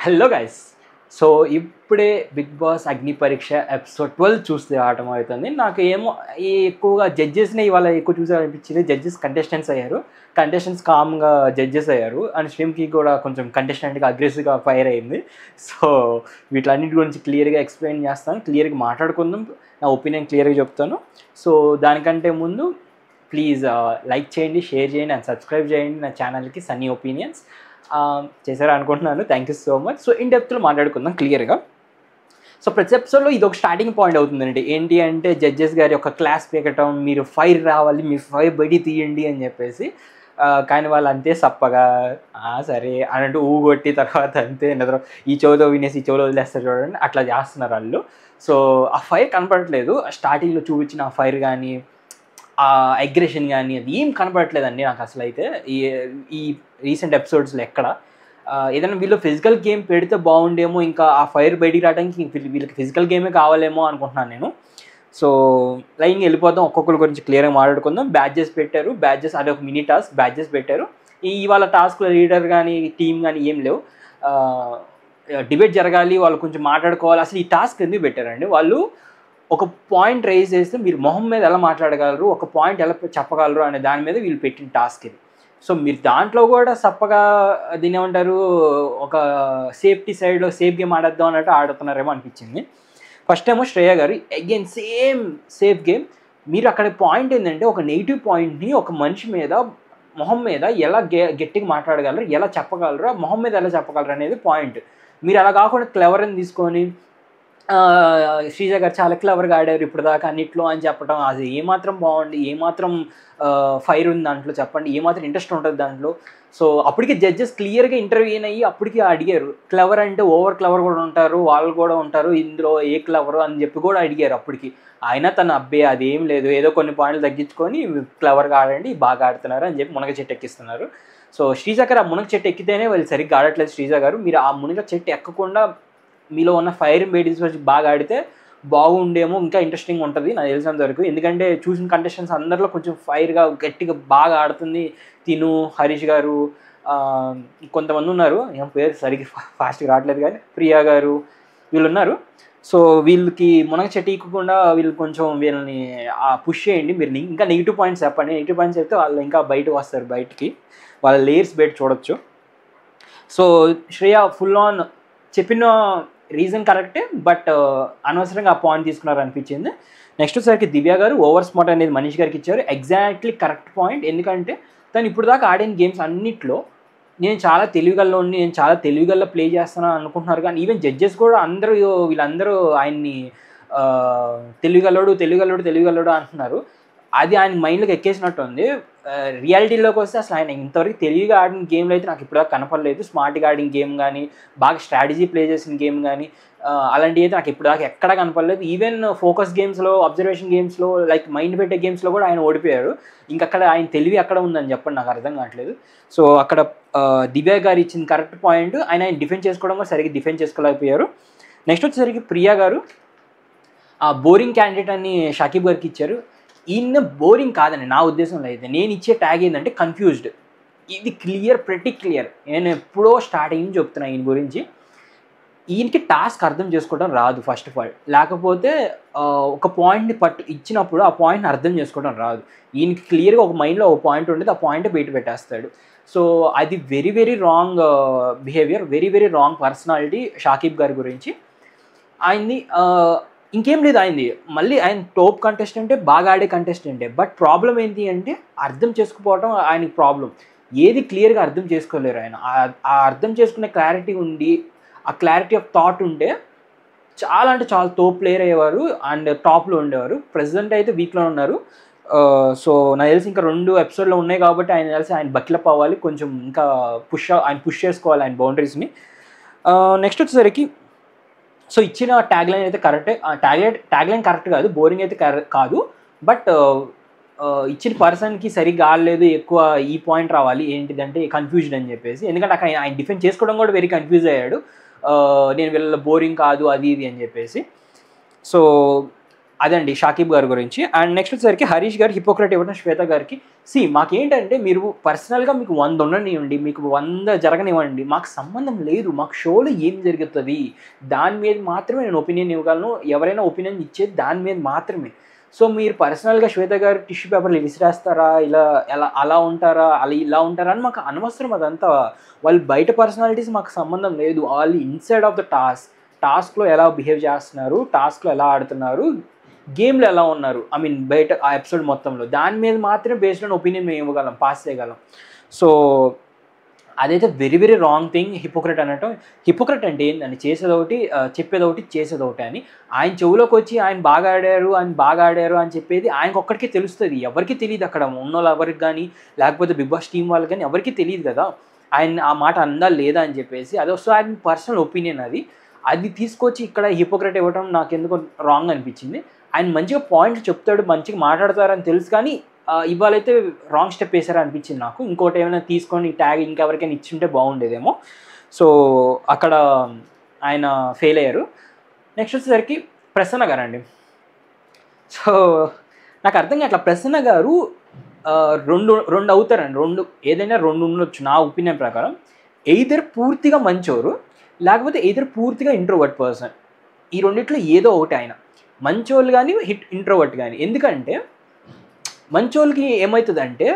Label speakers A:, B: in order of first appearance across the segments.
A: Hello guys. So ఇప్పుడే big boss అగ్ని పరీక్ష ఎపిసోడ్ 12 చూస్తే రావటం అవుతుంది. నాకు ఏమో ఈ ఎక్కువగా జడ్జెస్ని ఇవాళ ఎక్కువ చూసారనిపించింది. జడ్జెస్ కంటెస్టెంట్స్ అయ్యారు. కంటెస్టెంట్స్ కామ్గా జడ్జెస్ అయ్యారు. అండ్ శ్రీమ్కి కూడా కొంచెం కంటెస్టెంట్గా అగ్రెసివ్గా ఫైర్ అయింది. సో వీటన్నిటి గురించి క్లియర్గా ఎక్స్ప్లెయిన్ చేస్తాను, క్లియర్గా మాట్లాడుకుందాం, నా ఒపీనియన్ క్లియర్గా చెప్తాను. సో దానికంటే ముందు ప్లీజ్ లైక్ చేయండి, షేర్ చేయండి అండ్ సబ్స్క్రైబ్ చేయండి నా ఛానల్కి సన్నీ ఒపీనియన్స్. చేశారా అనుకుంటున్నాను. Thank you so much. So in డెప్త్లో మాట్లాడుకుందాం క్లియర్గా. సో ప్రతి ఎపిసోడ్లో ఇది ఒక స్టార్టింగ్ పాయింట్ అవుతుందండి. ఏంటి అంటే జడ్జెస్ గారి ఒక క్లాస్ పీకటం, మీరు ఫైర్ రావాలి, మీ ఫైర్ బయట తీయండి అని చెప్పేసి. కానీ వాళ్ళు అంతే సప్పగా సరే అన్నట్టు ఊగొట్టి తర్వాత అంతే నిద్ర ఈ చెవుతో వినేసి ఈ చెవులో వదిలేస్తారు చూడండి, అట్లా చేస్తున్నారు వాళ్ళు. సో ఆ ఫైర్ కనపడట్లేదు. స్టార్టింగ్లో చూపించిన ఆ ఫైర్ కానీ ఆ అగ్రెషన్ కానీ అది ఏం కనపడట్లేదండి నాకు అసలు. అయితే ఈ రీసెంట్ ఎపిసోడ్స్లో ఎక్కడ ఏదైనా వీళ్ళు ఫిజికల్ గేమ్ పెడితే బాగుండేమో, ఇంకా ఆ ఫైర్ బయటికి రావడానికి వీళ్ళకి ఫిజికల్ గేమే కావాలేమో అనుకుంటున్నాను నేను. సో లైన్గా వెళ్ళిపోదాం, ఒక్కొక్కరి గురించి క్లియర్గా మాట్లాడుకుందాం. బ్యాడ్జెస్ పెట్టారు, బ్యాడ్జెస్ అదే ఒక మినీ టాస్క్, బ్యాడ్జెస్ పెట్టారు. ఇవాళ టాస్క్లో లీడర్ కానీ టీం కానీ ఏం లేవు. డిబేట్ జరగాలి, వాళ్ళు కొంచెం మాట్లాడుకోవాలి. అసలు ఈ టాస్క్ ఎందుకు పెట్టారండి? వాళ్ళు ఒక పాయింట్ రైజ్ చేస్తే మీరు మొహం మీద ఎలా మాట్లాడగలరు, ఒక పాయింట్ ఎలా చెప్పగలరు అనే దాని మీద వీళ్ళు పెట్టిన టాస్క్ ఇది. సో మీరు దాంట్లో కూడా సప్పగా దీని ఏమంటారు, ఒక సేఫ్టీ సైడ్లో సేఫ్ గేమ్ ఆడేద్దాం అన్నట్టు ఆడుతున్నారేమో అనిపించింది. ఫస్ట్ ఏమో శ్రేయ గారు అగైన్ సేమ్ సేఫ్ గేమ్. మీరు అక్కడ పాయింట్ ఏంటంటే ఒక నెగిటివ్ పాయింట్ని ఒక మనిషి మీద మొహం మీద ఎలా గట్టిగా మాట్లాడగలరు, ఎలా చెప్పగలరు, మొహం మీద ఎలా చెప్పగలరు అనేది పాయింట్. మీరు అలా కాకుండా క్లెవర్ అని తీసుకొని శ్రీజ గారు చాలా క్లవర్గా ఆడారు ఇప్పుడు దాకా అన్నిట్లో అని చెప్పడం, అది ఏమాత్రం బాగుంది, ఏమాత్రం ఫైర్ ఉంది దాంట్లో చెప్పండి, ఏమాత్రం ఇంట్రెస్ట్ ఉంటుంది దాంట్లో. సో అప్పటికి జడ్జెస్ క్లియర్గా ఇంటర్వ్యూ అయ్యి అప్పటికి అడిగారు, క్లవర్ అంటే ఓవర్ క్లవర్ కూడా ఉంటారు, వాళ్ళు కూడా ఉంటారు, ఇందులో ఏ క్లవరు అని చెప్పి కూడా అడిగారు అప్పటికి. అయినా తన అబ్బే అదేం లేదు, ఏదో కొన్ని పాయింట్లు తగ్గించుకొని క్లవర్గా ఆడండి, బాగా ఆడుతున్నారు అని చెప్పి మునగ చెట్టు ఎక్కిస్తున్నారు. సో శ్రీజ గారు ఆ మునగ చెట్టు ఎక్కితేనే వాళ్ళు సరిగ్గా ఆడట్లేదు. శ్రీజ గారు మీరు ఆ మునగ చెట్టు ఎక్కకుండా మీలో ఉన్న ఫైర్ బేడీస్ వచ్చి బాగా ఆడితే బాగుండేమో, ఇంకా ఇంట్రెస్టింగ్ ఉంటుంది నాకు తెలిసినంత వరకు. ఎందుకంటే చూసిన కంటెస్టెంట్స్ అందరిలో కొంచెం ఫైర్గా గట్టిగా బాగా ఆడుతుంది తిను, హరీష్ గారు, కొంతమంది ఉన్నారు, ఏం పేరు సరిగ్గా ఫాస్ట్గా రావట్లేదు కానీ ప్రియా గారు, వీళ్ళు ఉన్నారు. సో వీళ్ళకి మునగ చెట్టు ఎక్కకుండా వీళ్ళు కొంచెం వీళ్ళని పుష్ చేయండి. మీరు ఇంకా నెగిటివ్ పాయింట్స్ చెప్పండి, నెగిటివ్ పాయింట్స్ చెప్తే వాళ్ళు ఇంకా బయటకు వస్తారు, బయటికి వాళ్ళ లేయర్స్ బయట చూడొచ్చు. సో శ్రేయ ఫుల్ ఆన్ చెప్పిన రీజన్ కరెక్టే, బట్ అనవసరంగా ఆ పాయింట్ తీసుకున్నారు అనిపించింది. నెక్స్ట్ వచ్చేసరికి దివ్య గారు ఓవర్ స్మార్ట్ అనేది మనీష్ గారికి ఇచ్చారు. Exactly correct point. ఎందుకంటే తను ఇప్పుడు దాకా ఆడిన గేమ్స్ అన్నిట్లో నేను చాలా తెలివిగల్లో ఉండి నేను చాలా తెలివిగల్లో ప్లే చేస్తున్నాను అనుకుంటున్నారు. కానీ ఈవెన్ జడ్జెస్ కూడా వీళ్ళందరూ ఆయన్ని తెలివిగల్లోడు తెలివిగల్లోడు తెలివిగల్లోడు అంటున్నారు. అది ఆయన మైండ్లోకి ఎక్కేసినట్టు ఉంది. రియాలిటీలోకి వస్తే అసలు ఆయన ఇంతవరకు తెలివిగా ఆడిన గేమ్లో అయితే నాకు ఇప్పుడు కనపడలేదు. స్మార్ట్గా ఆడిన గేమ్ కానీ, బాగా స్ట్రాటజీ ప్లే చేసిన గేమ్ కానీ, అలాంటివి అయితే నాకు ఇప్పుడు దాకా ఎక్కడా కనపడలేదు. ఈవెన్ ఫోకస్ గేమ్స్లో, అబ్జర్వేషన్ గేమ్స్లో, లైక్ మైండ్ పెట్టే గేమ్స్లో కూడా ఆయన ఓడిపోయారు. ఇంకక్కడ ఆయన తెలివి ఎక్కడ ఉందని చెప్పండి, నాకు అర్థం కావట్లేదు. సో అక్కడ దివ్య గారు ఇచ్చిన కరెక్ట్ పాయింట్. ఆయన డిఫెండ్ చేసుకోవడం కూడా సరిగ్గా డిఫెండ్ చేసుకోలేకపోయారు. నెక్స్ట్ వచ్చేసరికి ప్రియా గారు ఆ బోరింగ్ క్యాండిడేట్ అని షకీబ్ గారికి ఇచ్చారు. ఈయన బోరింగ్ కాదండి నా ఉద్దేశంలో. అయితే నేను ఇచ్చే ట్యాగ్ ఏంటంటే కన్ఫ్యూజ్డ్. ఇది క్లియర్, ప్రెటీ క్లియర్. నేను ఎప్పుడో స్టార్టింగ్ చెప్తున్నా ఈయన గురించి. ఈయనకి టాస్క్ అర్థం చేసుకోవడం రాదు ఫస్ట్ ఆఫ్ ఆల్. లేకపోతే ఒక పాయింట్ని ఇచ్చినప్పుడు ఆ పాయింట్ని అర్థం చేసుకోవడం రాదు. ఈయనకి క్లియర్గా ఒక మైండ్లో ఒక పాయింట్ ఉండేది, ఆ పాయింట్ బయట పెట్టేస్తాడు. సో అది very very wrong behaviour, very very wrong personality Shakib గారి గురించి. ఆయన్ని ఇంకేం లేదు అయింది. మళ్ళీ ఆయన టాప్ కంటెస్టెంటే, బాగా ఆడే కంటెస్టెంటే. బట్ ప్రాబ్లం ఏంటి అంటే అర్థం చేసుకుపోవడం ఆయనకి ప్రాబ్లం. ఏది క్లియర్గా అర్థం చేసుకోలేరు ఆయన. ఆ అర్థం చేసుకునే క్లారిటీ ఉండి, ఆ క్లారిటీ ఆఫ్ థాట్ ఉంటే చాలా అంటే చాలా టాప్ ప్లేయర్ అయ్యేవారు అండ్ టాప్లో ఉండేవారు. ప్రెసిడెంట్ అయితే వీక్లో ఉన్నారు. సో నాకు తెలిసి ఇంకా 2 ఎపిసోడ్లో ఉన్నాయి కాబట్టి ఆయన తెలిసి ఆయన బకిలప్ అవ్వాలి, కొంచెం ఇంకా ఆయన పుష్ చేసుకోవాలి ఆయన బౌండరీస్ని. నెక్స్ట్ వచ్చేసరికి సో ఇచ్చిన ట్యాగ్ లైన్ అయితే కరెక్టే. ట్యాగ్ లైన్ కరెక్ట్ కాదు, బోరింగ్ అయితే కాదు. బట్ ఇచ్చిన పర్సన్కి సరిగ్గా ఆడలేదు, ఎక్కువ ఈ పాయింట్ రావాలి ఏంటిదంటే కన్ఫ్యూజ్డ్ అని చెప్పేసి. ఎందుకంటే అక్కడ ఆయన డిఫెండ్ చేసుకోవడం కూడా వెరీ కన్ఫ్యూజ్ అయ్యాడు. నేను వీళ్ళ బోరింగ్ కాదు అది ఇది అని చెప్పేసి. సో అదండి షాకిబ్ గారి గురించి. అండ్ నెక్స్ట్ వచ్చేసరికి హరీష్ గారు హిపోక్రట్ ఇవ్వడం శ్వేత గారికి. మాకేంటంటే మీరు పర్సనల్గా మీకు 100 ఉండనివ్వండి, మీకు 100 జరగనివ్వండి, మాకు సంబంధం లేదు. మాకు షోలో ఏం జరుగుతుంది దాని మీద మాత్రమే నేను ఒపీనియన్ ఇవ్వగలను. ఎవరైనా ఒపీనియన్ ఇచ్చేది దాని మీద మాత్రమే. సో మీరు పర్సనల్గా శ్వేత గారు టిష్యూ పేపర్లు విసిరేస్తారా, అలా ఉంటారా, ఇలా ఉంటారా అని మాకు అనవసరం. అదంతా వాళ్ళు బయట పర్సనాలిటీస్ మాకు సంబంధం లేదు. వాళ్ళు ఇన్సైడ్ ఆఫ్ ద టాస్క్లో ఎలా బిహేవ్ చేస్తున్నారు, టాస్క్లో ఎలా ఆడుతున్నారు, గేమ్లో ఎలా ఉన్నారు, బయట ఆ ఎపిసోడ్ మొత్తంలో దాని మీద మాత్రమే బేస్డ్ ఆన్ ఒపీనియన్ మేము ఇవ్వగలం, పాస్ చేయగలం. సో అదైతే వెరీ వెరీ రాంగ్ థింగ్ హిపోక్రెట్ అనటం. హిపోక్రెట్ అంటే ఏంటంటే చేసేదొకటి, చెప్పేదొకటి, చేసేదొకటి అని. ఆయన చెవులోకి వచ్చి ఆయన బాగా ఆడారు అని చెప్పేది ఆయనకు ఒక్కడికే తెలుస్తుంది. ఎవరికి తెలియదు, అక్కడ ఉన్న వాళ్ళు ఎవరికి కానీ, లేకపోతే బిగ్ బాస్ టీం వాళ్ళకి కానీ ఎవరికి తెలియదు కదా ఆయన ఆ మాట అందా లేదా అని చెప్పేసి. అది వస్తుంది ఆయన పర్సనల్ ఒపీనియన్. అది తీసుకొచ్చి ఇక్కడ హిపోక్రెట్ ఇవ్వడం నాకు ఎందుకు రాంగ్ అనిపించింది. ఆయన మంచిగా పాయింట్లు చెప్తాడు, మంచిగా మాట్లాడతారని తెలుసు, కానీ ఇవాళైతే రాంగ్ స్టెప్ వేసారా అనిపించింది నాకు. ఇంకోటి ఏమైనా తీసుకొని ట్యాగ్ ఇంకెవరికైనా ఇచ్చింటే బాగుండేదేమో. సో అక్కడ ఆయన ఫెయిల్ అయ్యారు. నెక్స్ట్ వచ్చేసరికి ప్రసన్న గారు అండి. సో నాకు అర్థం కాదు, అట్లా ప్రసన్న గారు రెండు అవుతారండి. ఏదైనా రెండు ఉండొచ్చు నా ఒపీనియన్ ప్రకారం. ఎయిదర్ పూర్తిగా మంచోరు, లేకపోతే ఎయిదర్ పూర్తిగా ఇంట్రోవర్ట్ పర్సన్. ఈ రెండిట్లో ఏదో ఒకటి ఆయన. మంచోళ్ళు కానీ ఇంట్రోవర్ట్ కానీ. ఎందుకంటే మంచోళ్ళకి ఏమవుతుందంటే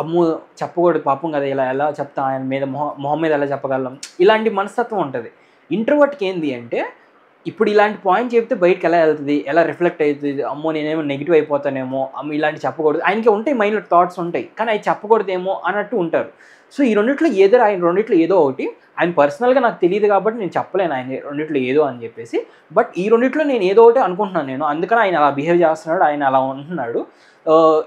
A: అమ్మో చెప్పకూడదు పాపం కదా, ఎలా చెప్తా, ఆయన మీద మొహం మీద ఎలా చెప్పగలం, ఇలాంటి మనస్తత్వం ఉంటుంది. ఇంట్రోవర్ట్కి ఏంది అంటే ఇప్పుడు ఇలాంటి పాయింట్ చెప్తే బయటకు ఎలా వెళ్తుంది, ఎలా రిఫ్లెక్ట్ అవుతుంది, అమ్మో నేనేమో నెగిటివ్ అయిపోతానేమో, ఇలాంటి చెప్పకూడదు. ఆయనకి ఉంటాయి, మైండ్లో థాట్స్ ఉంటాయి, కానీ అవి చెప్పకూడదేమో అన్నట్టు ఉంటారు. సో ఈ రెండిట్లో ఏదో ఒకటి. ఆయన పర్సనల్గా నాకు తెలియదు కాబట్టి నేను చెప్పలేను ఆయన రెండిట్లో ఏదో అని చెప్పేసి. బట్ ఈ రెండిట్లో నేను ఏదో ఒకటి అనుకుంటున్నాను. అందుకని ఆయన అలా బిహేవ్ చేస్తున్నాడు, ఆయన అలా ఉంటున్నాడు.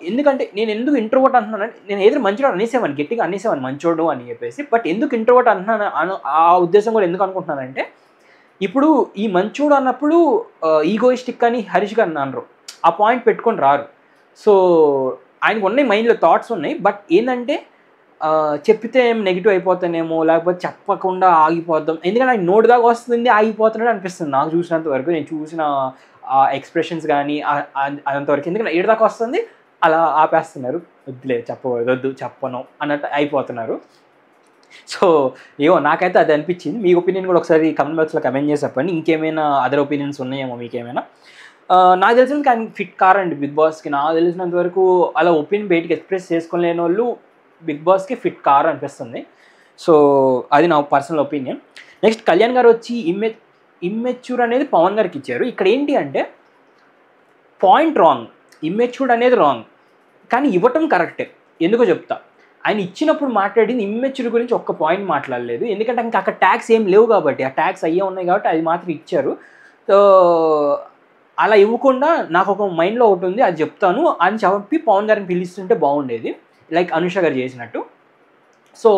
A: ఎందుకంటే నేను ఎందుకు ఇంట్రోవర్ట్ అంటున్నానంటే, నేను ఏదో మంచివాడు అనేసేవాడిని, గట్టిగా అనేసేవాడిని మంచోడు అని చెప్పేసి. బట్ ఎందుకు ఇంట్రోవర్ట్ అంటున్నాను ఆ ఉద్దేశం కూడా ఎందుకు అనుకుంటున్నానంటే, ఇప్పుడు ఈ మంచోడు అన్నప్పుడు ఈగోయిస్టిక్ అని హరీష్ గారు అన్నారు, ఆ పాయింట్ పెట్టుకొని రారు. సో ఆయనకు ఉన్నాయి, మైండ్లో థాట్స్ ఉన్నాయి. బట్ ఏంటంటే చెప్పితే ఏం నెగిటివ్ అయిపోతానేమో, లేకపోతే చెప్పకుండా ఆగిపోతాం, ఎందుకంటే ఆయన నోటి దాకా వస్తుంది ఆగిపోతున్నాడు అనిపిస్తుంది నాకు చూసినంత వరకు. నేను చూసిన ఎక్స్ప్రెషన్స్ కానీ అంతవరకు. ఎందుకంటే ఏడు దాకా వస్తుంది అలా ఆపేస్తున్నారు, వద్దు చెప్పను అన్నట్టు అయిపోతున్నారు. సో నాకైతే అది అనిపించింది. మీ ఒపీనియన్ కూడా ఒకసారి కమెంట్ బాక్స్లో కమెంట్ చేసి చెప్పండి. ఇంకేమైనా అదర్ ఒపీనియన్స్ ఉన్నాయేమో మీకేమైనా. నాకు తెలిసినందుకు ఆయన ఫిట్ కారండి బిగ్ బాస్కి. నాకు తెలిసినంత వరకు అలా ఒపీనియన్ బయటికి ఎక్స్ప్రెస్ చేసుకోలేని వాళ్ళు బిగ్ బాస్కి ఫిట్ కారు అనిపిస్తుంది. సో అది నా పర్సనల్ ఒపీనియన్. నెక్స్ట్ కళ్యాణ్ గారు వచ్చి ఇమ్మెచ్యూర్ అనేది పవన్ గారికి ఇచ్చారు. ఇక్కడ ఏంటి అంటే పాయింట్ రాంగ్, ఇమ్మెచ్యూర్డ్ అనేది రాంగ్, కానీ ఇవ్వటం కరెక్టే. ఎందుకో చెప్తా. ఆయన ఇచ్చినప్పుడు మాట్లాడింది ఇమ్మెచ్యూర్ గురించి ఒక్క పాయింట్ మాట్లాడలేదు. ఎందుకంటే ఇంకా అక్కడ ట్యాక్స్ ఏం లేవు కాబట్టి, ఆ ట్యాక్స్ అయ్యే ఉన్నాయి కాబట్టి అది మాత్రం ఇచ్చారు. సో అలా ఇవ్వకుండా నాకు ఒక మైండ్లో ఒకటి ఉంది, అది చెప్తాను అని చెప్పి పవన్ గారిని పిలుస్తుంటే బాగుండేది, లైక్ అనుష గారు చేసినట్టు. సో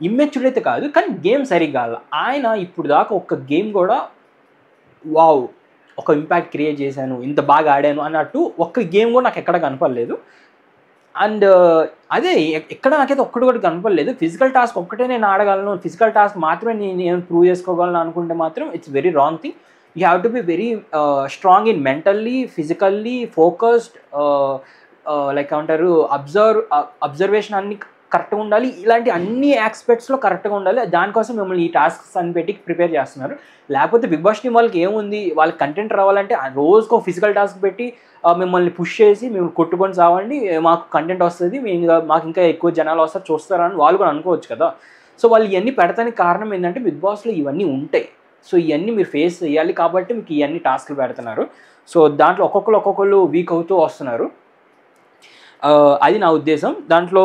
A: ఇమ్మెచ్యూర్ అయితే కాదు, కానీ గేమ్ సరిగ్గా ఆయన ఇప్పుడు దాకా ఒక్క గేమ్ కూడా వావ్ ఒక ఇంపాక్ట్ క్రియేట్ చేశాను, ఇంత బాగా ఆడాను అన్నట్టు ఒక్క గేమ్ కూడా నాకు ఎక్కడ కనపడలేదు. అండ్ అదే ఎక్కడ నాకైతే ఒక్కటి కూడా కనపడలేదు. ఫిజికల్ టాస్క్ ఒక్కటే నేను ఆడగలను, ఫిజికల్ టాస్క్ మాత్రమే నేను ప్రూవ్ చేసుకోగలను అనుకుంటే మాత్రం it's very wrong thing. You have to be very strong in mentally, physically focused, like ఏమంటారు అబ్జర్వేషన్ అన్ని కరెక్ట్గా ఉండాలి. ఇలాంటి అన్ని ఆస్పెక్ట్స్లో కరెక్ట్గా ఉండాలి. దానికోసం మిమ్మల్ని ఈ టాస్క్స్ అని పెట్టి ప్రిపేర్ చేస్తున్నారు. లేకపోతే బిగ్ బాస్ టీం వాళ్ళకి ఏముంది, వాళ్ళకి కంటెంట్ రావాలంటే రోజుకో ఫిజికల్ టాస్క్ పెట్టి మిమ్మల్ని పుష్ చేసి మేము కొట్టుకొని సావండి, మాకు కంటెంట్ వస్తుంది, మాకు ఇంకా ఎక్కువ జనాలు వస్తారు చూస్తారని వాళ్ళు కూడా అనుకోవచ్చు కదా. సో వాళ్ళు ఇవన్నీ పెడతానికి కారణం ఏంటంటే బిగ్ బాస్లో ఇవన్నీ ఉంటాయి. సో ఇవన్నీ మీరు ఫేస్ చేయాలి కాబట్టి మీకు ఇవన్నీ టాస్క్లు పెడుతున్నారు. సో దాంట్లో ఒక్కొక్కరు వీక్ అవుతూ వస్తున్నారు. అది నా ఉద్దేశం. దాంట్లో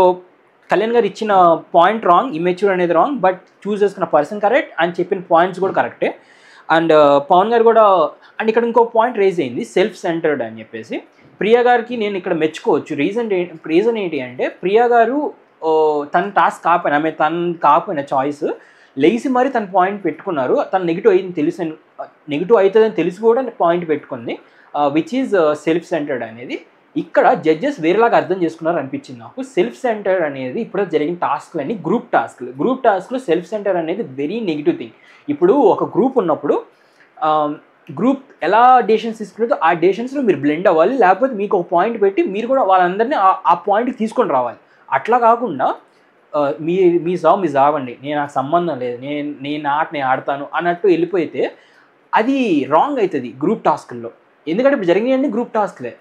A: కళ్యాణ్ గారు ఇచ్చిన పాయింట్ రాంగ్, ఇమ్మెచ్యూర్ అనేది రాంగ్, బట్ చూస్ చేసుకున్న పర్సన్ కరెక్ట్, అని చెప్పిన పాయింట్స్ కూడా కరెక్టే. అండ్ పవన్ గారు కూడా, అండ్ ఇక్కడ ఇంకో పాయింట్ రేజ్ అయింది, సెల్ఫ్ సెంటర్డ్ అని చెప్పేసి. ప్రియా గారికి నేను ఇక్కడ మెచ్చుకోవచ్చు. రీజన్ ఏంటి అంటే, ప్రియా గారు తన టాస్క్ కాకపోయినా తను కాకపోయినా చాయిస్ లేచి మరి తన పాయింట్ పెట్టుకున్నారు. తను నెగిటివ్ అవుతుందని తెలిసి కూడా పాయింట్ పెట్టుకుంది, విచ్ ఈజ్ సెల్ఫ్ సెంటర్డ్ అనేది. ఇక్కడ జడ్జెస్ వేరేలాగా అర్థం చేసుకున్నారు అనిపించింది నాకు. సెల్ఫ్ సెంటర్ అనేది ఇప్పుడు జరిగిన టాస్క్లన్నీ గ్రూప్ టాస్క్లు సెల్ఫ్ సెంటర్ అనేది వెరీ నెగిటివ్ థింగ్. ఇప్పుడు ఒక గ్రూప్ ఉన్నప్పుడు గ్రూప్ ఎలా డెసిషన్స్ తీసుకున్నదో ఆ డెసిషన్స్లో మీరు బ్లెండ్ అవ్వాలి, లేకపోతే మీకు ఒక పాయింట్ పెట్టి మీరు కూడా వాళ్ళందరినీ ఆ పాయింట్కి తీసుకొని రావాలి. అట్లా కాకుండా మీ సావండి, నేను నాకు సంబంధం లేదు, నేను ఆట నేను ఆడతాను అన్నట్టు వెళ్ళిపోతే అది రాంగ్ అవుతుంది గ్రూప్ టాస్క్ల్లో. ఎందుకంటే ఇప్పుడు జరిగినవన్నీ గ్రూప్ టాస్క్లే.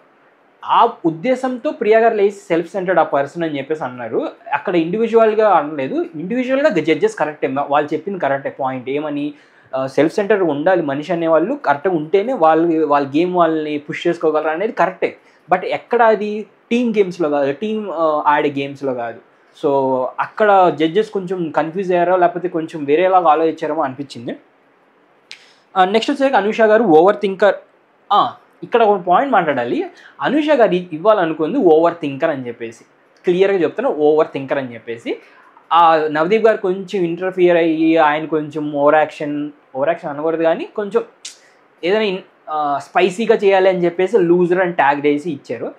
A: ఆ ఉద్దేశంతో ప్రియా గారు లేసి సెల్ఫ్ సెంటర్డ్ ఆ పర్సన్ అని చెప్పేసి అన్నారు. అక్కడ ఇండివిజువల్గా అనలేదు, ఇండివిజువల్గా జడ్జెస్ కరెక్టే, వాళ్ళు చెప్పింది కరెక్టే పాయింట్. ఏమని సెల్ఫ్ సెంటర్ ఉండాలి మనిషి అనేవాళ్ళు, కరెక్ట్గా ఉంటేనే వాళ్ళ గేమ్ వాళ్ళని పుష్ చేసుకోగలరు అనేది కరెక్టే. బట్ ఎక్కడ అది టీమ్ గేమ్స్లో కాదు, టీమ్ ఆడే గేమ్స్లో కాదు. సో అక్కడ జడ్జెస్ కొంచెం కన్ఫ్యూజ్ అయ్యారో లేకపోతే కొంచెం వేరేలాగా ఆలోచించారేమో అనిపించింది. నెక్స్ట్ వచ్చేసరికి అనూష గారు ఓవర్ థింకర్. ఇక్కడ ఒక పాయింట్ మాట్లాడాలి. అనూష గారు ఇవ్వాలనుకుంది ఓవర్ థింకర్ అని చెప్పేసి, క్లియర్గా చెప్తాను, ఓవర్ థింకర్ అని చెప్పేసి. నవదీప్ గారు కొంచెం ఇంటర్ఫియర్ అయ్యి ఆయన కొంచెం ఓవర్ యాక్షన్ అనకూడదు కానీ కొంచెం ఏదైనా స్పైసీగా చేయాలి అని చెప్పేసి లూజర్ అని ట్యాగ్ చేసి ఇచ్చారు.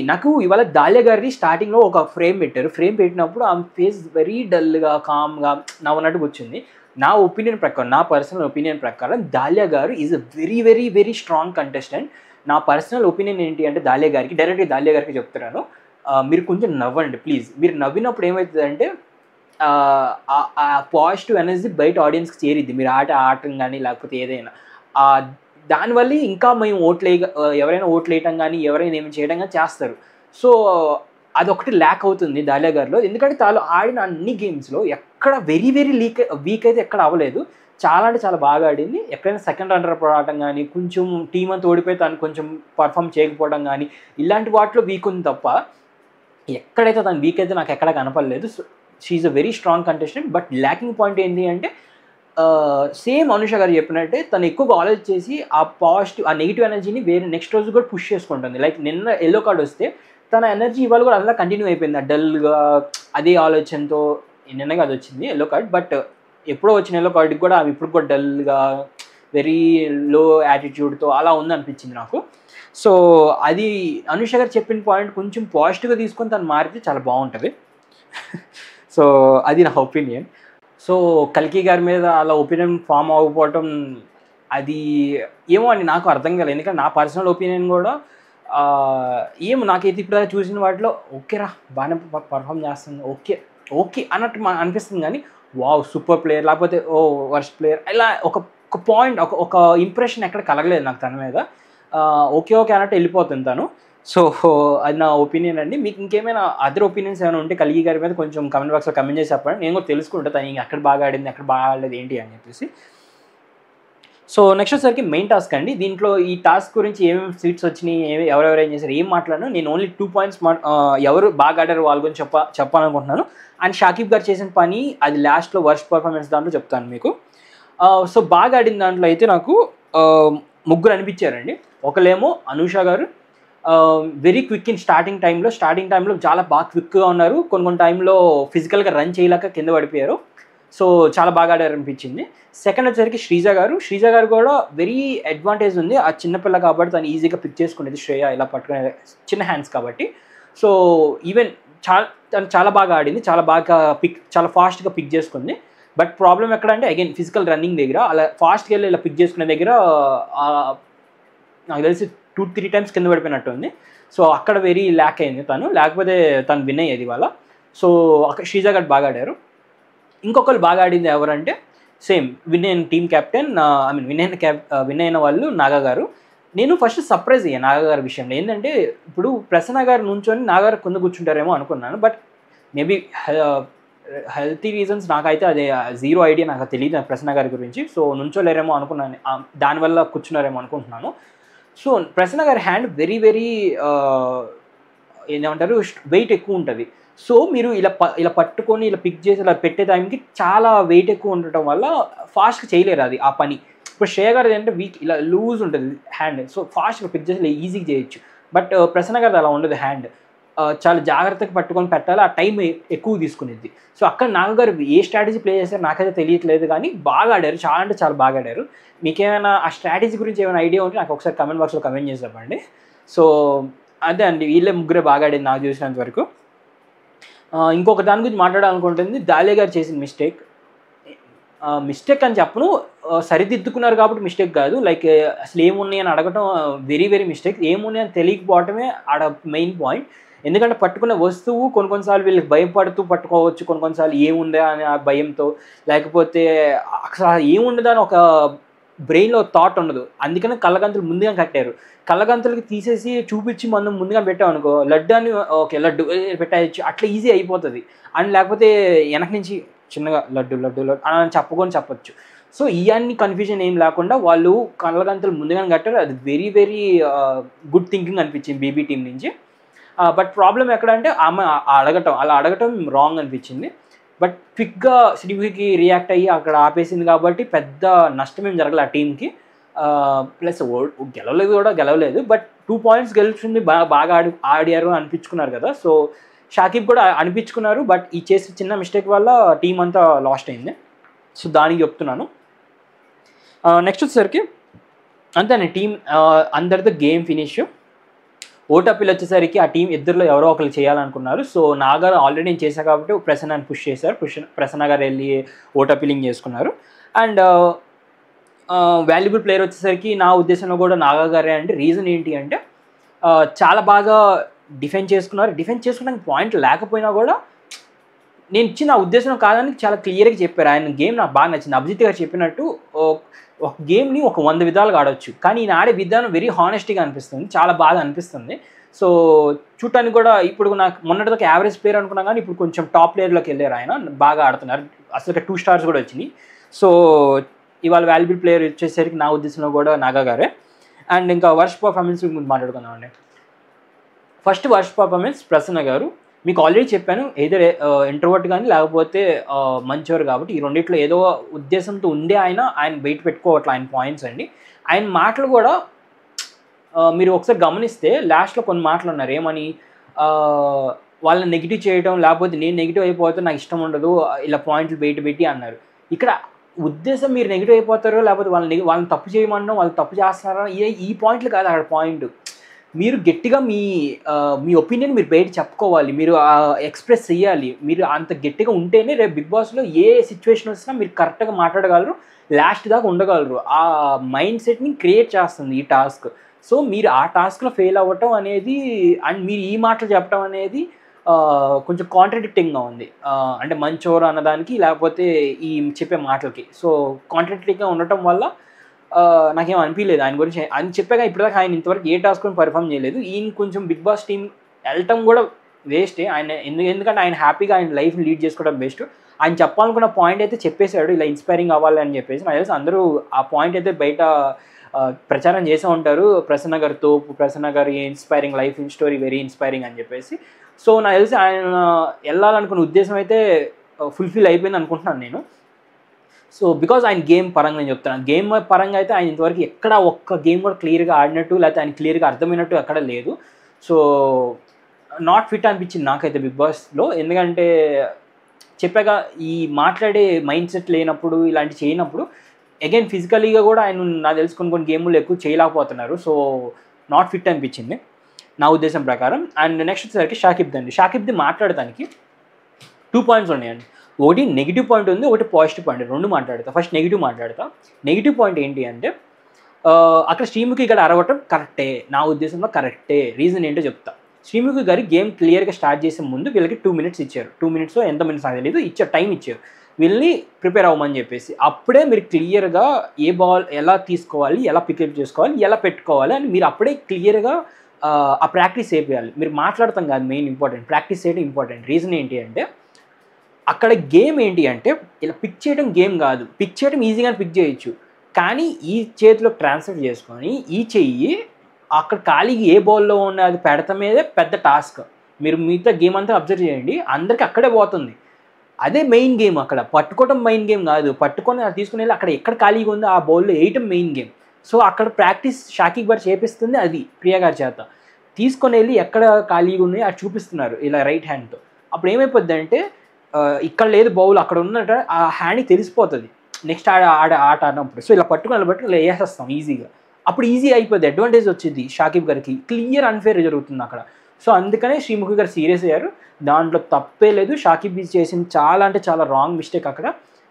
A: నాకు ఇవాళ దాలియా గారిని స్టార్టింగ్లో ఒక ఫ్రేమ్ పెట్టారు. ఫ్రేమ్ పెట్టినప్పుడు ఆమె ఫేస్ వెరీ డల్గా కామ్గా నవ్వనట్టుగా వచ్చింది. నా ఒపీనియన్ ప్రకారం, నా పర్సనల్ ఒపీనియన్ ప్రకారం దాలియా గారు is a very very very strong contestant. నా పర్సనల్ ఒపీనియన్ ఏంటి అంటే దాలియా గారికి, డైరెక్ట్గా దాలియా గారికి చెప్తున్నాను, మీరు కొంచెం నవ్వండి ప్లీజ్. మీరు నవ్వినప్పుడు ఏమవుతుందంటే ఆ పాజిటివ్ ఎనర్జీ బయట ఆడియన్స్కి చేరిద్ది, మీరు ఆడటం కానీ లేకపోతే ఏదైనా. దానివల్ల ఇంకా మేము ఎవరైనా ఓట్లు వేయటం కానీ ఎవరైనా ఏమి చేయడం కానీ చేస్తారు. సో అదొకటి ల్యాక్ అవుతుంది దాలియా గారిలో. ఎందుకంటే తాను ఆడిన అన్ని గేమ్స్లో ఎక్కడ వెరీ వెరీ వీక్ అయితే ఎక్కడ అవ్వలేదు. చాలా అంటే చాలా బాగా ఆడింది. ఎక్కడైనా సెకండ్ రన్నర్ ఆడటం కానీ, కొంచెం టీం అంతా ఓడిపోయి తను కొంచెం పర్ఫామ్ చేయకపోవడం కానీ, ఇలాంటి వాటిలో వీక్ ఉంది తప్ప ఎక్కడైతే తను వీక్ అయితే నాకు ఎక్కడ కనపడలేదు. So she a very strong contestant. But lacking point ఏంటి అంటే సేమ్ అనుష గారు చెప్పినట్టే తను ఎక్కువగా ఆలోచించేసి ఆ నెగిటివ్ ఎనర్జీని వేరే నెక్స్ట్ రోజు కూడా పుష్ చేసుకుంటుంది. లైక్ నిన్న ఎల్లో కార్డ్ వస్తే తన ఎనర్జీ ఇవాళ కూడా అలా కంటిన్యూ అయిపోయింది. డల్గా అదే ఆలోచనతో నిన్నగా అది వచ్చింది ఎల్లో కార్డ్. బట్ ఎప్పుడో వచ్చిన ఎల్లో కార్డ్కి కూడా ఆమె ఇప్పుడు కూడా డల్గా వెరీ లో యాటిట్యూడ్తో అలా ఉందనిపించింది నాకు. సో అది అనుష గారు చెప్పిన పాయింట్ కొంచెం పాజిటివ్గా తీసుకొని తను మారితే చాలా బాగుంటుంది. సో అది నా ఒపీనియన్. సో కల్కి గారి మీద అలా ఒపీనియన్ ఫామ్ అవ్వకపోవటం అది ఏమో అని నాకు అర్థం కాలేదు. ఎందుకంటే నా పర్సనల్ ఒపీనియన్ కూడా ఏమో నాకైతే ఇప్పుడు చూసిన వాటిలో ఓకేరా బాగానే పర్ఫామ్ చేస్తుంది, ఓకే అన్నట్టు అనిపిస్తుంది. కానీ వావ్ సూపర్ ప్లేయర్ లేకపోతే వర్స్ట్ ప్లేయర్ ఇలా ఒక పాయింట్ ఒక ఇంప్రెషన్ ఎక్కడ కలగలేదు నాకు తన మీద. ఓకే అన్నట్టు వెళ్ళిపోతుంది తను. సో అది నా ఒపీనియన్ అండి. మీకు ఇంకేమైనా అదర్ ఒపీనియన్స్ ఏమైనా ఉంటే కల్కి గారి మీద కొంచెం కమెంట్ బాక్స్లో కమెంట్ చేసి చెప్పండి. నేను కూడా తెలుసుకుంటాను తను ఎక్కడ బాగా ఆడింది, ఎక్కడ బాగా ఆడలేదు ఏంటి అని చెప్పేసి. సో నెక్స్ట్ వచ్చేసరికి మెయిన్ టాస్క్ అండి. దీంట్లో ఈ టాస్క్ గురించి ఏమేమి సీట్స్ వచ్చినాయి, ఎవరెవరు ఏం చేశారు, ఏం మాట్లాడినా నేను ఓన్లీ 2 పాయింట్స్ ఎవరు బాగా ఆడారు వాళ్ళ గురించి చెప్పాలనుకుంటున్నాను. అండ్ షాకిబ్ గారు చేసిన పని అది లాస్ట్లో వర్స్ట్ పర్ఫార్మెన్స్ దాంట్లో చెప్తాను మీకు. సో బాగా ఆడిన దాంట్లో అయితే నాకు ముగ్గురు అనిపించారండి. ఒకలేమో అనూష గారు వెరీ క్విక్ ఇన్ స్టార్టింగ్ టైంలో చాలా బాగా క్విక్గా ఉన్నారు. కొన్ని టైంలో ఫిజికల్గా రన్ చేయలేక కింద పడిపోయారు. సో చాలా బాగా ఆడారు అనిపించింది. సెకండ్ వచ్చేసరికి శ్రీజ గారు కూడా వెరీ అడ్వాంటేజ్ ఉంది. ఆ చిన్నపిల్ల కాబట్టి తను ఈజీగా పిక్ చేసుకునేది శ్రేయ ఇలా పట్టుకునే చిన్న హ్యాండ్స్ కాబట్టి. సో ఈవెన్ తను చాలా బాగా ఆడింది, చాలా ఫాస్ట్గా పిక్ చేసుకుంది. బట్ ప్రాబ్లం ఎక్కడ అంటే అగైన్ ఫిజికల్ రన్నింగ్ దగ్గర అలా ఫాస్ట్గా వెళ్ళి ఇలా పిక్ చేసుకునే దగ్గర నాకు తెలిసి 2-3 టైమ్స్ కింద పడిపోయినట్టుంది. సో అక్కడ వెరీ ల్యాక్ అయింది తను, లేకపోతే తను విన్ అయ్యేది ఇవాళ. సో అక్కడ శ్రీజ గారు బాగా ఆడారు. ఇంకొకరు బాగా ఆడింది ఎవరంటే సేమ్ విన్ అయిన టీమ్ కెప్టెన్ విన్ అయిన వాళ్ళు నాగా గారు. నేను ఫస్ట్ సర్ప్రైజ్ అయ్యాను నాగా గారి విషయంలో. ఏంటంటే ఇప్పుడు ప్రసన్న గారు నుంచొని నాగా గారు కింద కూర్చుంటారేమో అనుకున్నాను. బట్ మేబీ హెల్తీ రీజన్స్ నాకైతే అదే జీరో ఐడియా, నాకు తెలియదు ప్రసన్న గారి గురించి. సో నుంచోలేరేమో అనుకున్నాను, దానివల్ల కూర్చున్నారేమో అనుకుంటున్నాను. సో ప్రసన్న గారి హ్యాండ్ వెరీ వెరీ ఏమంటారు వెయిట్ ఎక్కువ ఉంటుంది. సో మీరు ఇలా పట్టుకొని ఇలా పిక్ చేసి ఇలా పెట్టే టైంకి చాలా వెయిట్ ఎక్కువ ఉండటం వల్ల ఫాస్ట్గా చేయలేరు అది ఆ పని. ఇప్పుడు శ్రేయ గారు ఏంటంటే వీక్ ఇలా లూజ్ ఉంటుంది హ్యాండ్. సో ఫాస్ట్గా పిక్ చేసి ఇలా ఈజీగా చేయొచ్చు. బట్ ప్రసన్న గారు అలా ఉండదు హ్యాండ్, చాలా జాగ్రత్తగా పట్టుకొని పెట్టాలి, ఆ టైం ఎక్కువ తీసుకునేది. సో అక్కడ నాగ గారు ఏ స్ట్రాటజీ ప్లే చేశారో నాకైతే తెలియట్లేదు, కానీ బాగా ఆడారు, చాలా అంటే చాలా బాగా ఆడారు. మీకేమైనా ఆ స్ట్రాటజీ గురించి ఏమైనా ఐడియా ఉంటే నాకు ఒకసారి కమెంట్ బాక్స్లో కమెంట్ చేసి చెప్పండి. సో అదే అండి, వీళ్ళే ముగ్గురే బాగా ఆడింది నాకు చూసినంత వరకు. ఇంకొక దాని గురించి మాట్లాడాలనుకుంటుంది దాలియా గారు చేసిన మిస్టేక్. మిస్టేక్ అని చెప్పను, సరిదిద్దుకున్నారు కాబట్టి మిస్టేక్ కాదు. లైక్ అసలు ఏమున్నాయి అని అడగటం వెరీ వెరీ మిస్టేక్. ఏమున్నాయి అని తెలియకపోవటమే ఆడ మెయిన్ పాయింట్. ఎందుకంటే పట్టుకున్న వస్తువు కొన్నిసార్లు వీళ్ళకి భయపడుతూ పట్టుకోవచ్చు, కొన్నిసార్లు ఏముందా అని ఆ భయంతో, లేకపోతే అసలు ఏముండదా అని ఒక బ్రెయిన్లో థాట్ ఉండదు. అందుకని కళ్ళగంతులు ముందుగా కట్టారు. కళ్ళగంతులకి తీసేసి చూపించి మనం ముందుగా పెట్టామనుకో, లడ్డు అని ఓకే లడ్డు పెట్టచ్చు అట్లా ఈజీ అయిపోతుంది. అండ్ లేకపోతే వెనక నుంచి చిన్నగా లడ్డు లడ్డు లడ్డు అని చెప్పొచ్చు. సో ఇవన్నీ కన్ఫ్యూజన్ ఏం లేకుండా వాళ్ళు కళ్ళగంతులు ముందుగానే కట్టారు. అది వెరీ వెరీ గుడ్ థింకింగ్ అనిపించింది బీబీ టీం నుంచి. బట్ ప్రాబ్లం ఎక్కడ అంటే ఆమె అలా అడగటం రాంగ్ అనిపించింది. బట్ క్విక్గా శ్రీముఖికి రియాక్ట్ అయ్యి అక్కడ ఆపేసింది కాబట్టి పెద్ద నష్టం ఏం జరగలేదు ఆ టీంకి. ప్లస్ గెలవలేదు బట్ 2 పాయింట్స్ గెలిచింది, బాగా ఆడారు అనిపించుకున్నారు కదా. సో షాకిబ్ కూడా అనిపించుకున్నారు. బట్ ఈ చేసిన చిన్న మిస్టేక్ వల్ల టీం అంతా లాస్ట్ అయింది. సో దానికి చెప్తున్నాను. నెక్స్ట్ వచ్చేసరికి అంతే టీం అందరితో గేమ్ ఫినిష్. ఓటపిల్ వచ్చేసరికి ఆ టీం ఇద్దరిలో ఎవరో ఒకరు చేయాలనుకున్నారు. సో నాగారు ఆల్రెడీ నేను చేశాను కాబట్టి ప్రసన్నాని పుష్ చేశారు. ప్రసన్న గారు వెళ్ళి ఓటపిలింగ్ చేసుకున్నారు. అండ్ వాల్యుబుల్ ప్లేయర్ వచ్చేసరికి నా ఉద్దేశంలో కూడా నాగా గారే. అంటే రీజన్ ఏంటి అంటే చాలా బాగా డిఫెండ్ చేసుకున్నారు. డిఫెండ్ చేసుకోవడానికి పాయింట్ లేకపోయినా కూడా నేను ఇచ్చిన ఉద్దేశం కాదని చాలా క్లియర్గా చెప్పారు. ఆయన గేమ్ నాకు బాగా నచ్చింది. అభిజిత్ గారు చెప్పినట్టు ఒక గేమ్ని 100 విధాలుగా ఆడవచ్చు, కానీ ఈయన ఆడే విధానం వెరీ హానెస్ట్గా అనిపిస్తుంది, చాలా బాగా అనిపిస్తుంది. సో చూడటానికి కూడా ఇప్పుడు నాకు మొన్నటిదాకా యావరేజ్ ప్లేయర్ అనుకున్నా కానీ ఇప్పుడు కొంచెం టాప్ ప్లేయర్లోకి వెళ్ళారు. ఆయన బాగా ఆడుతున్నారు. అసలు 2 స్టార్స్ కూడా వచ్చినాయి. సో ఇవాళ వాల్యుబుల్ ప్లేయర్ వచ్చేసరికి నా ఉద్దేశంలో కూడా నాగా గారే. అండ్ ఇంకా వర్స్ట్ పర్ఫార్మెన్స్ గురించి మాట్లాడుకుందామండి. ఫస్ట్ వర్స్ట్ పర్ఫార్మెన్స్ ప్రసన్న గారు. మీకు ఆల్రెడీ చెప్పాను, ఏదైనా ఇంట్రోవర్ట్ కానీ లేకపోతే మంచివారు కాబట్టి ఈ రెండిట్లో ఏదో ఉద్దేశంతో ఉండే ఆయన బయట పెట్టుకోవట్లే ఆయన పాయింట్స్ అండి. ఆయన మాటలు కూడా మీరు ఒకసారి గమనిస్తే లాస్ట్లో కొన్ని మాటలు ఉన్నారు. ఏమని వాళ్ళని నెగిటివ్ చేయడం, లేకపోతే నేను నెగిటివ్ అయిపోతే నాకు ఇష్టం ఉండదు, ఇలా పాయింట్లు బయట పెట్టి అన్నారు. ఇక్కడ ఉద్దేశం మీరు నెగిటివ్ అయిపోతారో లేకపోతే వాళ్ళని తప్పు చేయమనడం, వాళ్ళు తప్పు చేస్తున్నారో ఈ పాయింట్లు కాదు అక్కడ పాయింట్. మీరు గట్టిగా మీ ఒపీనియన్ మీరు బయట చెప్పుకోవాలి, మీరు ఎక్స్ప్రెస్ చేయాలి. మీరు అంత గట్టిగా ఉంటేనే రేపు బిగ్ బాస్లో ఏ సిచ్యువేషన్ వచ్చినా మీరు కరెక్ట్గా మాట్లాడగలరు, లాస్ట్ దాకా ఉండగలరు. ఆ మైండ్ సెట్ని క్రియేట్ చేస్తుంది ఈ టాస్క్. సో మీరు ఆ టాస్క్లో ఫెయిల్ అవ్వటం అనేది అండ్ మీరు ఈ మాటలు చెప్పడం అనేది కొంచెం కాంట్రడిక్టింగ్గా ఉంది. అంటే మంచోరు అన్నదానికి లేకపోతే ఈ చెప్పే మాటలకి. సో కాంట్రడిక్టింగ్గా ఉండటం వల్ల నాకేం అనిపించలేదు ఆయన గురించి. ఆయన చెప్పాక ఇప్పటిదాకా ఆయన ఇంతవరకు ఏ టాస్క్ పర్ఫామ్ చేయలేదు. ఈయన కొంచెం బిగ్ బాస్ టీం వెళ్ళటం కూడా వేస్టే. ఆయన ఎందుకంటే ఆయన హ్యాపీగా ఆయన లైఫ్ని లీడ్ చేసుకోవడం బెస్ట్. ఆయన చెప్పాలనుకున్న పాయింట్ అయితే చెప్పేశాడు, ఇలా ఇన్స్పైరింగ్ అవ్వాలి అని చెప్పేసి. నాకు తెలిసి అందరూ ఆ పాయింట్ అయితే బయట ప్రచారం చేసే ఉంటారు. ప్రసన్న గారితో ప్రసన్న గారి inspiring life story very inspiring అని చెప్పేసి. సో నాకు తెలిసి ఆయన వెళ్ళాలనుకున్న ఉద్దేశం అయితే ఫుల్ఫిల్ అయిపోయింది అనుకుంటున్నాను నేను. సో బికాజ్ ఆయన గేమ్ పరంగా నేను చెప్తున్నాను, గేమ్ పరంగా అయితే ఆయన ఇంతవరకు ఎక్కడ ఒక్క గేమ్ కూడా క్లియర్గా ఆడినట్టు లేకపోతే ఆయన క్లియర్గా అర్థమైనట్టు ఎక్కడ లేదు. సో నాట్ ఫిట్ అనిపించింది నాకైతే బిగ్ బాస్లో. ఎందుకంటే చెప్పాక ఈ మాట్లాడే మైండ్ సెట్ లేనప్పుడు ఇలాంటి చేయనప్పుడు అగైన్ ఫిజికలీగా కూడా ఆయన నాకు తెలుసు కొన్ని గేములు ఎక్కువ చేయలేకపోతున్నారు. సో నాట్ ఫిట్ అనిపించింది నా ఉద్దేశం ప్రకారం. అండ్ నెక్స్ట్ వచ్చేసరికి షాకిబ్ది మాట్లాడటానికి 2 పాయింట్స్ ఉన్నాయండి. ఒకటి నెగిటివ్ పాయింట్ ఉంది, ఒకటి పాజిటివ్ పాయింట్, రెండు మాట్లాడతా. ఫస్ట్ నెగిటివ్ మాట్లాడతా. నెగిటివ్ పాయింట్ ఏంటి అంటే అక్కడ శ్రీముఖి ఇక్కడ అరవటం కరెక్టే, నా ఉద్దేశంలో కరెక్టే. రీజన్ ఏంటో చెప్తా. శ్రీముఖి గారి గేమ్ క్లియర్గా స్టార్ట్ చేసే ముందు వీళ్ళకి 2 మినిట్స్ ఇచ్చారు. 2 మినిట్స్ ఎంత మినిట్స్ నాకు తెలియదు, ఇచ్చారు, టైం ఇచ్చారు వీళ్ళని ప్రిపేర్ అవ్వమని చెప్పేసి. అప్పుడే మీరు క్లియర్గా ఏ బాల్ ఎలా తీసుకోవాలి, ఎలా పికప్ చేసుకోవాలి, ఎలా పెట్టుకోవాలి అని మీరు అప్పుడే క్లియర్గా ఆ ప్రాక్టీస్ చేయాలి. మీరు మాట్లాడతాం కాదు మెయిన్ ఇంపార్టెంట్, ప్రాక్టీస్ చేయడం ఇంపార్టెంట్. రీజన్ ఏంటి అంటే అక్కడ గేమ్ ఏంటి అంటే ఇలా పిక్ చేయడం గేమ్ కాదు. పిక్ చేయడం ఈజీగానే పిక్ చేయొచ్చు, కానీ ఈ చేతిలో ట్రాన్స్ఫర్ చేసుకొని ఈ చెయ్యి అక్కడ ఖాళీగా ఏ బాల్లో ఉన్నది పెడతమేదే పెద్ద టాస్క్. మీరు మిగతా గేమ్ అంతా అబ్జర్వ్ చేయండి, అందరికీ అక్కడే పోతుంది. అదే మెయిన్ గేమ్. అక్కడ పట్టుకోవడం మెయిన్ గేమ్ కాదు, పట్టుకొని అది తీసుకుని వెళ్ళి అక్కడ ఎక్కడ ఖాళీగా ఉందో ఆ బౌల్లో వేయటం మెయిన్ గేమ్. సో అక్కడ ప్రాక్టీస్ షాకిబ్ గారు చేపిస్తుంది అది ప్రియా గారి చేత. తీసుకొని వెళ్ళి ఎక్కడ ఖాళీగా ఉన్నాయో అది చూపిస్తున్నారు ఇలా రైట్ హ్యాండ్తో. అప్పుడు ఏమైపోద్ది అంటే ఇక్కడ లేదు బౌల్ అక్కడ ఉన్నట్టు ఆ హ్యాండ్కి తెలిసిపోతుంది నెక్స్ట్ ఆట ఆడినప్పుడు. సో ఇలా పట్టుకుని బట్టి ఇలా వేసేస్తాం ఈజీగా. అప్పుడు ఈజీ అయిపోద్ది, అడ్వాంటేజ్ వచ్చింది షాకిబ్ గారికి. క్లియర్ అన్ఫేర్ జరుగుతుంది అక్కడ. సో అందుకనే శ్రీముఖి గారు సీరియస్ అయ్యారు, దాంట్లో తప్పే లేదు. షాకిబ్ చేసిన చాలా అంటే చాలా రాంగ్ మిస్టేక్ అక్కడ.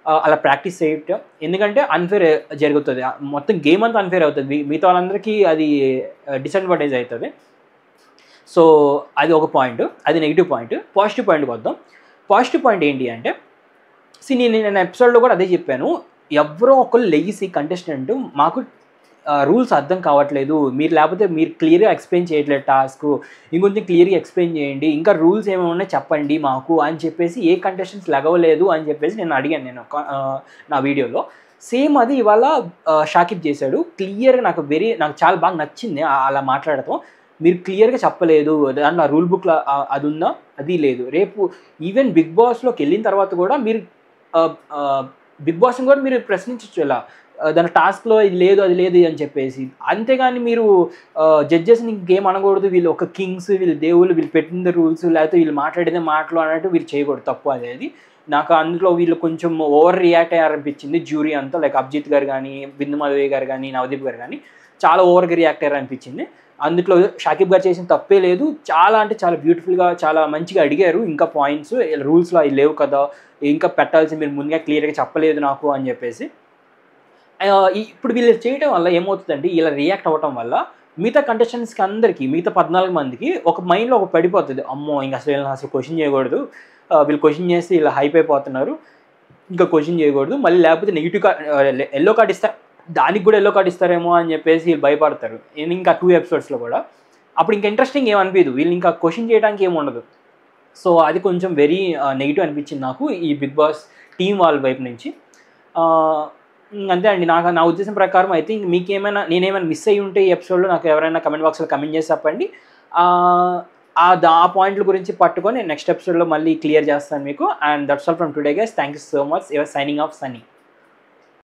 A: అలా ప్రాక్టీస్ చేయటం, ఎందుకంటే అన్ఫేర్ జరుగుతుంది, మొత్తం గేమ్ అంతా అన్ఫేర్ అవుతుంది, మిగతా వాళ్ళందరికీ అది డిసడ్వాంటేజ్ అవుతుంది. సో అది ఒక పాయింట్, అది నెగిటివ్ పాయింట్. పాజిటివ్ పాయింట్కి వద్దాం. పాజిటివ్ పాయింట్ ఏంటి అంటే, నేను ఎపిసోడ్లో కూడా అదే చెప్పాను, ఎవరో ఒకళ్ళు లెగిసి కంటెస్టెంట్ మాకు రూల్స్ అర్థం కావట్లేదు, మీరు లేకపోతే మీరు క్లియర్గా ఎక్స్ప్లెయిన్ చేయట్లేదు టాస్క్, ఇంకొంచెం క్లియర్గా ఎక్స్ప్లెయిన్ చేయండి, ఇంకా రూల్స్ ఏమైనా ఉన్నాయో చెప్పండి మాకు అని చెప్పేసి ఏ కంటెస్టెంట్స్ లెగవలేదు అని చెప్పేసి నేను అడిగాను నేను నా వీడియోలో. సేమ్ అది ఇవాళ షాకిబ్ చేశాడు. క్లియర్గా నాకు చాలా బాగా నచ్చింది అలా మాట్లాడటం. మీరు క్లియర్గా చెప్పలేదు, దాంట్లో రూల్ బుక్లో అది ఉందా, అది లేదు. రేపు ఈవెన్ బిగ్ బాస్లోకి వెళ్ళిన తర్వాత కూడా మీరు బిగ్ బాస్ని కూడా మీరు ప్రశ్నించవచ్చు ఇలా, దాని టాస్క్లో ఇది లేదు అది లేదు అని చెప్పేసి. అంతేగాని మీరు జడ్జెస్ని ఇంకేం అనకూడదు, వీళ్ళు ఒక కింగ్స్, వీళ్ళు దేవుళ్ళు, వీళ్ళు పెట్టిన రూల్స్, లేకపోతే వీళ్ళు మాట్లాడేదే మాటలు అన్నట్టు వీళ్ళు చేయకూడదు, తప్పు అనేది. నాకు అందులో వీళ్ళు కొంచెం ఓవర్ రియాక్ట్ అయ్యారనిపించింది జ్యూరీ అంతా, లైక్ అభిజిత్ గారు కానీ, బిందు మాధవి గారు కానీ, నవదీప్ గారు కానీ చాలా ఓవర్గా రియాక్ట్ అయ్యారనిపించింది. అందులో షాకిబ్ గారు చేసిన తప్పే లేదు, చాలా అంటే చాలా బ్యూటిఫుల్గా చాలా మంచిగా అడిగారు ఇంకా పాయింట్స్, రూల్స్లో అవి లేవు కదా, ఇంకా పెట్టాల్సి మీరు ముందుగా క్లియర్గా చెప్పలేదు నాకు అని చెప్పేసి. ఇప్పుడు వీళ్ళు చేయడం వల్ల ఏమవుతుందంటే, ఇలా రియాక్ట్ అవ్వటం వల్ల మిగతా కంటెస్టెంట్స్కి అందరికీ, మిగతా 14 మందికి ఒక మైండ్లో ఒక పడిపోతుంది, అమ్మో ఇంకా అసలు క్వశ్చన్ చేయకూడదు, వీళ్ళు క్వశ్చన్ చేసి ఇలా హైప్ అయిపోతున్నారు, ఇంకా క్వశ్చన్ చేయకూడదు, మళ్ళీ లేకపోతే నెగిటివ్ ఎల్లో కార్డ్ ఇస్తారు, దానికి కూడా ఎల్లో కార్డ్ ఇస్తారేమో అని చెప్పేసి వీళ్ళు భయపడతారు ఇంకా 2 ఎపిసోడ్స్లో కూడా. అప్పుడు ఇంకా ఇంట్రెస్టింగ్ ఏమనిపించదు, వీళ్ళు ఇంకా క్వశ్చన్ చేయడానికి ఏమి ఉండదు. సో అది కొంచెం వెరీ నెగిటివ్ అనిపించింది నాకు ఈ బిగ్ బాస్ టీం వాళ్ళ వైపు నుంచి. అంతే అండి, నా ఉద్దేశం ప్రకారం అయితే నేనేమైనా మిస్ అయ్యి ఉంటే ఈ ఎపిసోడ్లో నాకు ఎవరైనా కమెంట్ బాక్స్లో కమెంట్ చేసి చెప్పండి. ఆ పాయింట్ల గురించి పట్టుకొని నెక్స్ట్ ఎపిసోడ్లో మళ్ళీ క్లియర్ చేస్తాను మీకు. And that's all from today guys. Thank you so much. Your signing off Sunny.